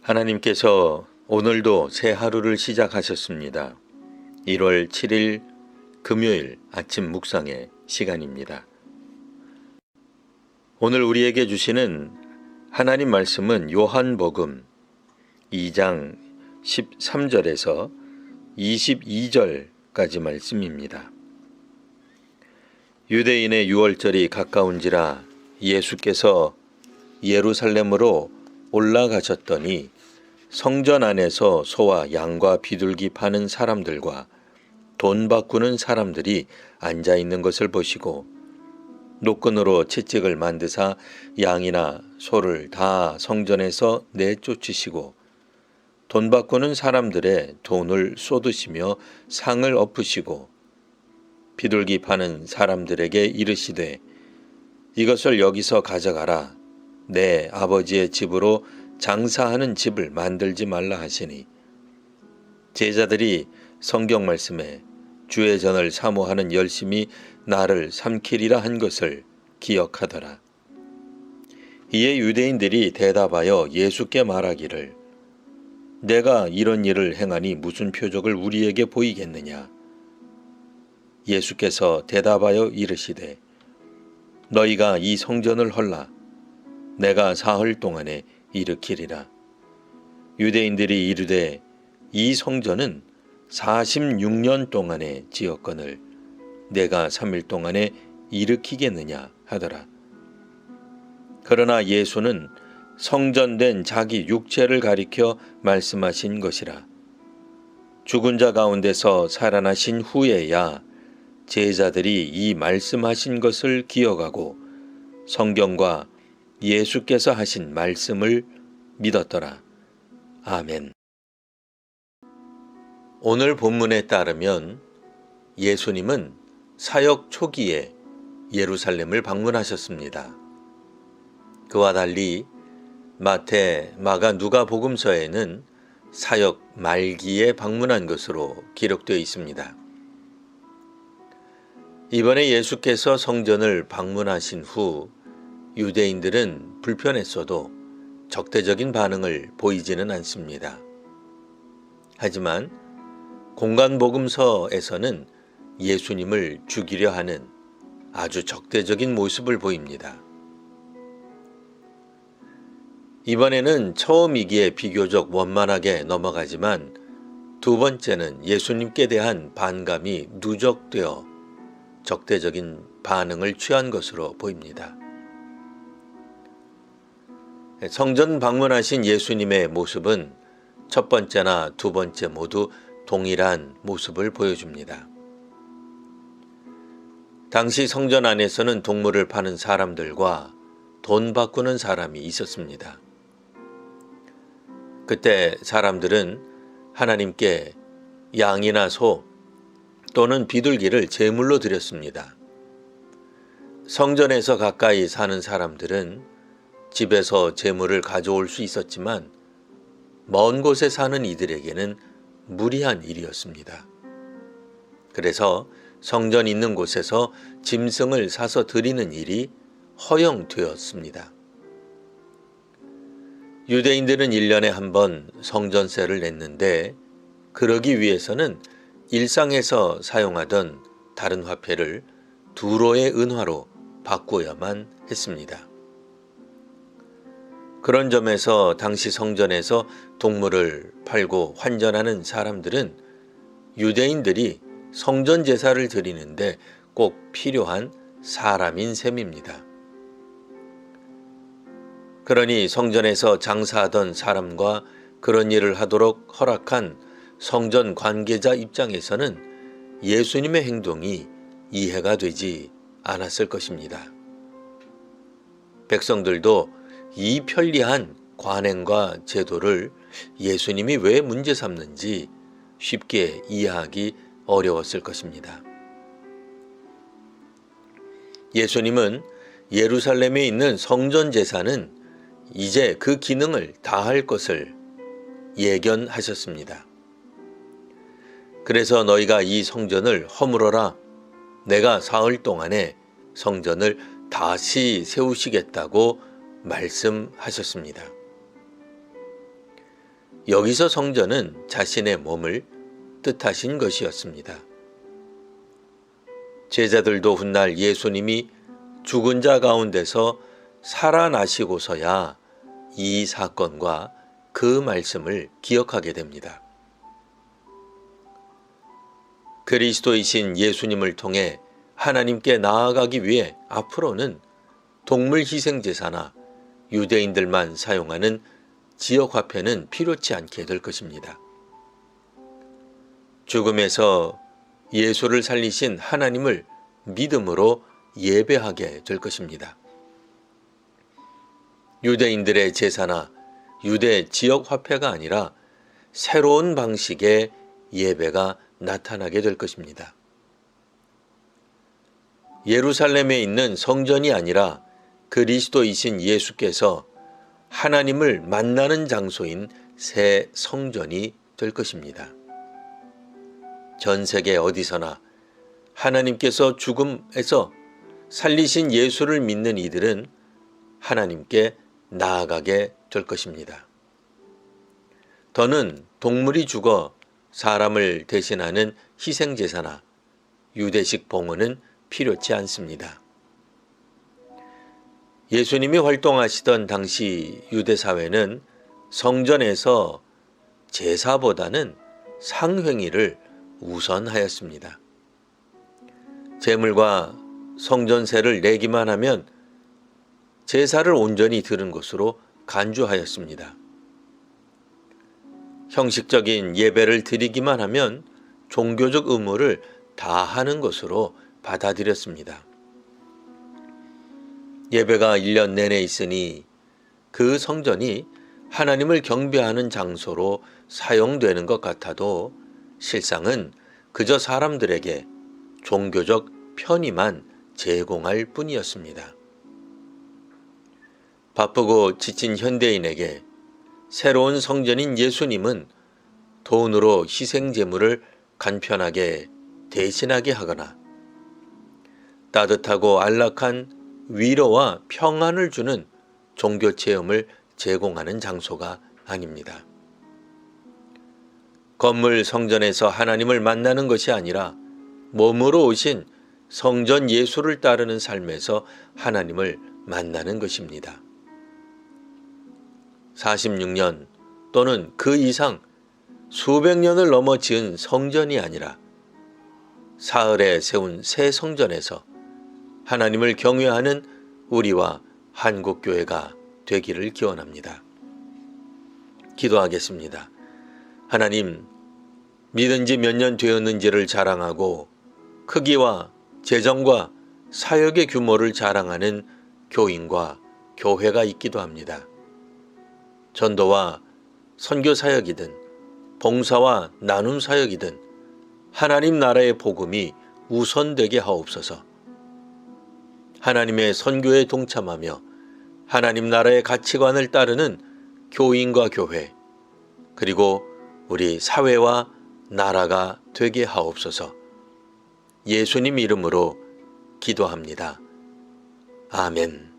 하나님께서 오늘도 새 하루를 시작하셨습니다. 1월 7일 금요일 아침 묵상의 시간입니다. 오늘 우리에게 주시는 하나님 말씀은 요한복음 2장 13절에서 22절까지 말씀입니다. 유대인의 유월절이 가까운지라 예수께서 예루살렘으로 올라가셨더니 성전 안에서 소와 양과 비둘기 파는 사람들과 돈 바꾸는 사람들이 앉아 있는 것을 보시고 노끈으로 채찍을 만드사 양이나 소를 다 성전에서 내쫓으시고 돈 바꾸는 사람들의 돈을 쏟으시며 상을 엎으시고 비둘기 파는 사람들에게 이르시되 이것을 여기서 가져가라. 내 아버지의 집으로 장사하는 집을 만들지 말라 하시니 제자들이 성경 말씀에 주의 전을 사모하는 열심이 나를 삼키리라 한 것을 기억하더라. 이에 유대인들이 대답하여 예수께 말하기를 내가 이런 일을 행하니 무슨 표적을 우리에게 보이겠느냐. 예수께서 대답하여 이르시되 너희가 이 성전을 헐라. 내가 사흘 동안에 일으키리라. 유대인들이 이르되 이 성전은 46년 동안에 지었거늘 내가 3일 동안에 일으키겠느냐 하더라. 그러나 예수는 성전된 자기 육체를 가리켜 말씀하신 것이라. 죽은 자 가운데서 살아나신 후에야 제자들이 이 말씀하신 것을 기억하고 성경과 예수께서 하신 말씀을 믿었더라. 아멘. 오늘 본문에 따르면 예수님은 사역 초기에 예루살렘을 방문하셨습니다. 그와 달리 마태, 마가, 누가 복음서에는 사역 말기에 방문한 것으로 기록되어 있습니다. 이번에 예수께서 성전을 방문하신 후 유대인들은 불편했어도 적대적인 반응을 보이지는 않습니다. 하지만 공간복음서에서는 예수님을 죽이려 하는 아주 적대적인 모습을 보입니다. 이번에는 처음이기에 비교적 원만하게 넘어가지만 두 번째는 예수님께 대한 반감이 누적되어 적대적인 반응을 취한 것으로 보입니다. 성전 방문하신 예수님의 모습은 첫 번째나 두 번째 모두 동일한 모습을 보여줍니다. 당시 성전 안에서는 동물을 파는 사람들과 돈 바꾸는 사람이 있었습니다. 그때 사람들은 하나님께 양이나 소 또는 비둘기를 제물로 드렸습니다. 성전에서 가까이 사는 사람들은 집에서 제물을 가져올 수 있었지만 먼 곳에 사는 이들에게는 무리한 일이었습니다. 그래서 성전 있는 곳에서 짐승을 사서 드리는 일이 허용되었습니다. 유대인들은 1년에 한 번 성전세를 냈는데 그러기 위해서는 일상에서 사용하던 다른 화폐를 두로의 은화로 바꾸어야만 했습니다. 그런 점에서 당시 성전에서 동물을 팔고 환전하는 사람들은 유대인들이 성전 제사를 드리는데 꼭 필요한 사람인 셈입니다. 그러니 성전에서 장사하던 사람과 그런 일을 하도록 허락한 성전 관계자 입장에서는 예수님의 행동이 이해가 되지 않았을 것입니다. 백성들도 이 편리한 관행과 제도를 예수님이 왜 문제 삼는지 쉽게 이해하기 어려웠을 것입니다. 예수님은 예루살렘에 있는 성전 제사는 이제 그 기능을 다할 것을 예견하셨습니다. 그래서 너희가 이 성전을 허물어라. 내가 사흘 동안에 성전을 다시 세우시겠다고 말씀하셨습니다. 여기서 성전은 자신의 몸을 뜻하신 것이었습니다. 제자들도 훗날 예수님이 죽은 자 가운데서 살아나시고서야 이 사건과 그 말씀을 기억하게 됩니다. 그리스도이신 예수님을 통해 하나님께 나아가기 위해 앞으로는 동물 희생제사나 유대인들만 사용하는 지역화폐는 필요치 않게 될 것입니다. 죽음에서 예수를 살리신 하나님을 믿음으로 예배하게 될 것입니다. 유대인들의 제사나 유대 지역화폐가 아니라 새로운 방식의 예배가 나타나게 될 것입니다. 예루살렘에 있는 성전이 아니라 그리스도이신 예수께서 하나님을 만나는 장소인 새 성전이 될 것입니다. 전 세계 어디서나 하나님께서 죽음에서 살리신 예수를 믿는 이들은 하나님께 나아가게 될 것입니다. 더는 동물이 죽어 사람을 대신하는 희생제사나 유대식 봉헌은 필요치 않습니다. 예수님이 활동하시던 당시 유대사회는 성전에서 제사보다는 상행위를 우선하였습니다. 제물과 성전세를 내기만 하면 제사를 온전히 드린 것으로 간주하였습니다. 형식적인 예배를 드리기만 하면 종교적 의무를 다하는 것으로 받아들였습니다. 예배가 1년 내내 있으니 그 성전이 하나님을 경배하는 장소로 사용되는 것 같아도 실상은 그저 사람들에게 종교적 편의만 제공할 뿐이었습니다. 바쁘고 지친 현대인에게 새로운 성전인 예수님은 돈으로 희생제물을 간편하게 대신하게 하거나 따뜻하고 안락한 위로와 평안을 주는 종교 체험을 제공하는 장소가 아닙니다. 건물 성전에서 하나님을 만나는 것이 아니라 몸으로 오신 성전 예수를 따르는 삶에서 하나님을 만나는 것입니다. 46년 또는 그 이상 수백 년을 넘어 지은 성전이 아니라 사흘에 세운 새 성전에서 하나님을 경외하는 우리와 한국교회가 되기를 기원합니다. 기도하겠습니다. 하나님, 믿은 지 몇 년 되었는지를 자랑하고 크기와 재정과 사역의 규모를 자랑하는 교인과 교회가 있기도 합니다. 전도와 선교 사역이든 봉사와 나눔 사역이든 하나님 나라의 복음이 우선되게 하옵소서. 하나님의 선교에 동참하며 하나님 나라의 가치관을 따르는 교인과 교회, 그리고 우리 사회와 나라가 되게 하옵소서. 예수님 이름으로 기도합니다. 아멘.